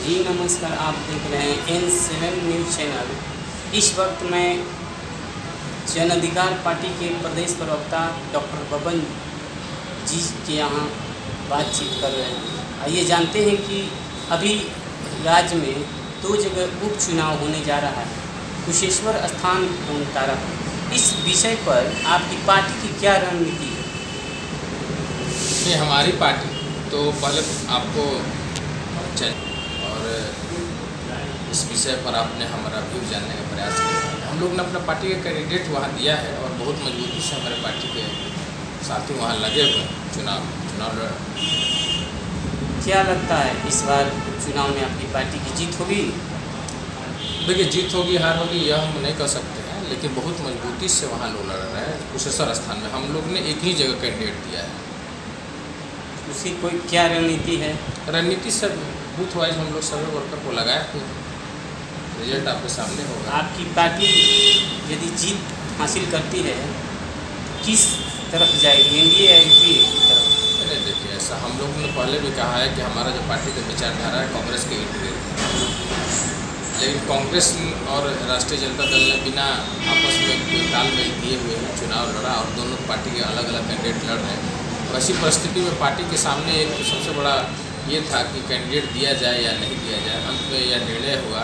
जी नमस्कार, आप देख रहे हैं N7 न्यूज़ चैनल। इस वक्त मैं जन अधिकार पार्टी के प्रदेश प्रवक्ता डॉक्टर बबन जी के यहाँ बातचीत कर रहे हैं। आइए जानते हैं कि अभी राज्य में 2 जगह उपचुनाव होने जा रहा है, कुशेश्वर स्थान एवं तारापुर। इस विषय पर आपकी पार्टी की क्या रणनीति है? ये हमारी पार्टी तो पहले आपको और इस विषय पर आपने हमारा व्यू जानने का प्रयास किया। हम लोग ने अपना पार्टी का कैंडिडेट वहाँ दिया है और बहुत मजबूती से हमारे पार्टी के साथी वहाँ लगे हुए हैं चुनाव लड़। क्या लगता है इस बार चुनाव में आपकी पार्टी की जीत होगी? देखिए, जीत होगी हार होगी यह हम नहीं कह सकते हैं, लेकिन बहुत मजबूती से वहाँ लोग लड़ रहे हैं। कुशेश्वर स्थान में हम लोग ने एक ही जगह कैंडिडेट दिया है। उसकी कोई क्या रणनीति है? रणनीति सब बूथ वाइज हम लोग सभी वर्कर को लगाए हुए हैं। रिजल्ट आपके सामने होगा। आपकी पार्टी यदि जीत हासिल करती है किस तरफ जाएगी, एनडीए या यूपीए की तरफ? नहीं, देखिए, ऐसा हम लोग ने पहले भी कहा है कि हमारा जो पार्टी का विचारधारा है कांग्रेस के इर्द गिर्द, लेकिन कांग्रेस और राष्ट्रीय जनता दल ने बिना आपस में कोई तालमेल किए हुए चुनाव लड़ा और दोनों पार्टी के अलग अलग कैंडिडेट लड़ रहे हैं। ऐसी परिस्थिति में पार्टी के सामने एक सबसे बड़ा ये था कि कैंडिडेट दिया जाए या नहीं दिया जाए। अंत में यह निर्णय हुआ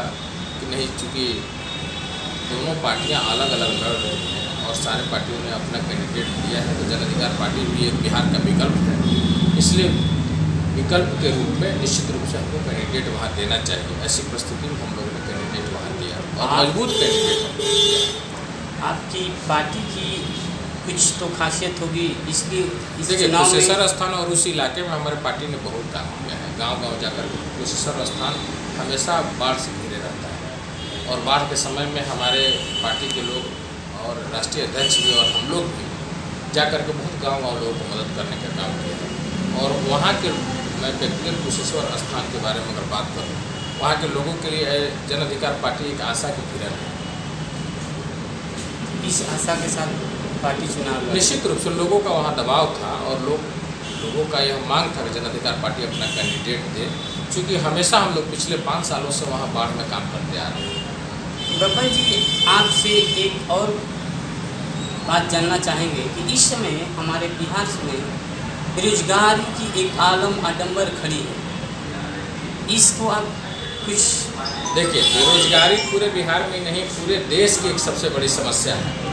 कि नहीं, चूँकि दोनों पार्टियां अलग अलग लड़ रही हैं और सारे पार्टियों ने अपना कैंडिडेट दिया है, तो जन अधिकार पार्टी भी एक बिहार का विकल्प है। इसलिए विकल्प के रूप में निश्चित रूप से हमको कैंडिडेट वहाँ देना चाहिए। ऐसी परिस्थिति में हम लोगों ने कैंडिडेट वहाँ दिया और मजबूत कैंडिडेट दिया। आपकी पार्टी की कुछ तो खासियत होगी, इसलिए देखिए, कुशेश्वर स्थान और उस इलाके में हमारे पार्टी ने बहुत काम किया है। गांव-गांव जाकर कुशेश्वर स्थान हमेशा बाढ़ से घिरे रहता है और बाढ़ के समय में हमारे पार्टी के लोग और राष्ट्रीय अध्यक्ष भी और हम लोग भी जाकर के बहुत गांव-गांव लोगों को मदद करने का काम किया है। और वहाँ के मैं व्यक्तिगत कुशेश्वर स्थान के बारे में अगर बात करूँ, वहाँ के लोगों के लिए जन अधिकार पार्टी एक आशा की किरण है। इस आशा के साथ पार्टी चुनाव निश्चित रूप से लोगों का वहाँ दबाव था और लोगों का यह मांग था कि जन अधिकार पार्टी अपना कैंडिडेट दे, क्योंकि हमेशा हम लोग पिछले 5 सालों से वहाँ बाढ़ में काम करते आ रहे हैं। बब्बन जी, आपसे एक और बात जानना चाहेंगे कि इस समय हमारे बिहार में बेरोजगारी की एक आलम आडंबर खड़ी है, इसको आप कुछ देखिए, बेरोजगारी पूरे बिहार में नहीं पूरे देश की एक सबसे बड़ी समस्या है।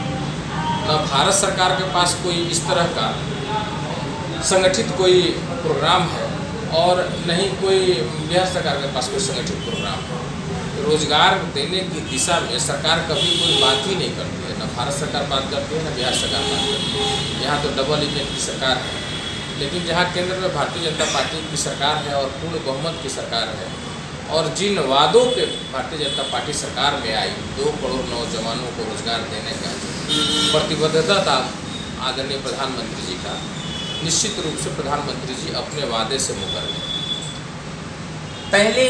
न भारत सरकार के पास कोई इस तरह का संगठित कोई प्रोग्राम है और नहीं कोई बिहार सरकार के पास कोई संगठित प्रोग्राम है। रोजगार देने की दिशा में सरकार कभी कोई बात ही नहीं करती है। न भारत सरकार बात करती है, न बिहार सरकार बात करती है। यहाँ तो डबल इंजन की सरकार है, लेकिन जहाँ केंद्र में भारतीय जनता पार्टी की सरकार है और पूर्ण बहुमत की सरकार है और जिन वादों पे भारतीय जनता पार्टी सरकार में आई, 2 करोड़ नौजवानों को रोजगार देने का प्रतिबद्धता था आदरणीय प्रधानमंत्री जी का, निश्चित रूप से प्रधानमंत्री जी अपने वादे से मुकर गए। पहले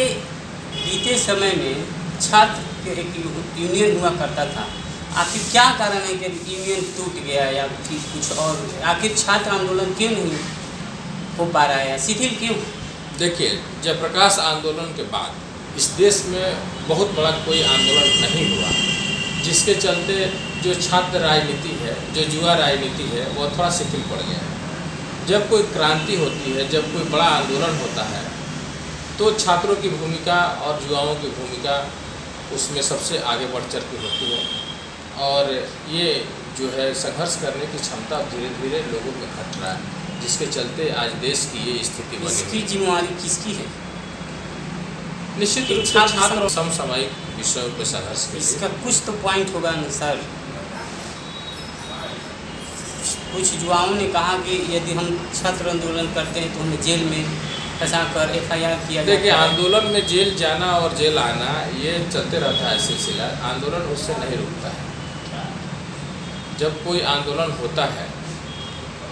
बीते समय में छात्र एक यूनियन हुआ करता था, आखिर क्या कारण है कि यूनियन टूट गया या फिर कुछ और? आखिर छात्र आंदोलन क्यों नहीं हो पा रहा है, शिथिल क्यों? देखिए, जयप्रकाश आंदोलन के बाद इस देश में बहुत बड़ा कोई आंदोलन नहीं हुआ, जिसके चलते जो छात्र राजनीति है, जो युवा राजनीति है, वो थोड़ा शिथिल पड़ गया है। जब कोई क्रांति होती है, जब कोई बड़ा आंदोलन होता है, तो छात्रों की भूमिका और युवाओं की भूमिका उसमें सबसे आगे बढ़ चढ़ के होती है और ये जो है संघर्ष करने की क्षमता धीरे धीरे लोगों में घट रहा है, जिसके चलते आज देश की ये स्थिति बनी। इसकी जिम्मेवारी किसकी है? निश्चित रूप से छात्र समसामयिक विषयों पर संघर्ष के इसका कुछ तो पॉइंट होगा ना सर। कुछ युवाओं ने कहा कि यदि हम छात्र आंदोलन करते हैं तो हमें जेल में फंसा कर FIR किया जाए। देखिए, आंदोलन में जेल जाना और जेल आना ये चलते रहता है सिलसिला। आंदोलन उससे नहीं रुकता है। जब कोई आंदोलन होता है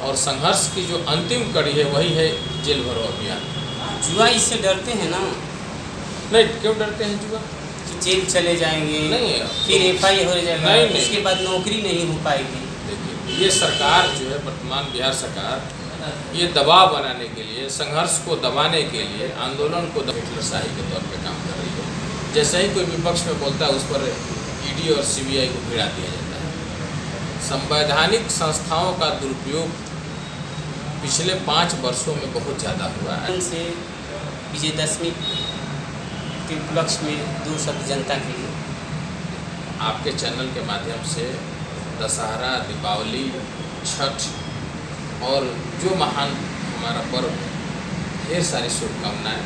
और संघर्ष की जो अंतिम कड़ी है वही है जेल भरो अभियान। युवा इससे डरते हैं ना? नहीं, क्यों डरते हैं युवा? कि जेल चले जाएंगे, नहीं, फिर FIR हो जाएगा, नहीं, उसके बाद नौकरी नहीं हो पाएगी। देखिए, ये सरकार जो है वर्तमान बिहार सरकार ये दबाव बनाने के लिए, संघर्ष को दबाने के लिए, आंदोलन को हिटलरशाही के तौर पे काम कर रही है। जैसे ही कोई विपक्ष में बोलता है उस पर ईडी और सीबीआई को भिड़ा दिया जाता है। संवैधानिक संस्थाओं का दुरुपयोग पिछले 5 वर्षों में बहुत ज़्यादा हुआ है। से विजयदशमी के उपलक्ष्य में 2 शब्द जनता के लिए। आपके चैनल के माध्यम से दशहरा, दीपावली, छठ और जो महान हमारा पर्व है, ढेर सारी शुभकामनाएं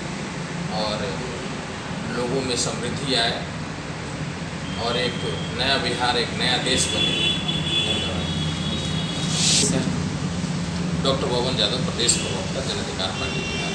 और लोगों में समृद्धि आए और एक नया बिहार, एक नया देश बने। धन्यवाद। सर डॉक्टर बबन यादव, प्रदेश प्रवक्ता, जन अधिकार पार्टी बिहार।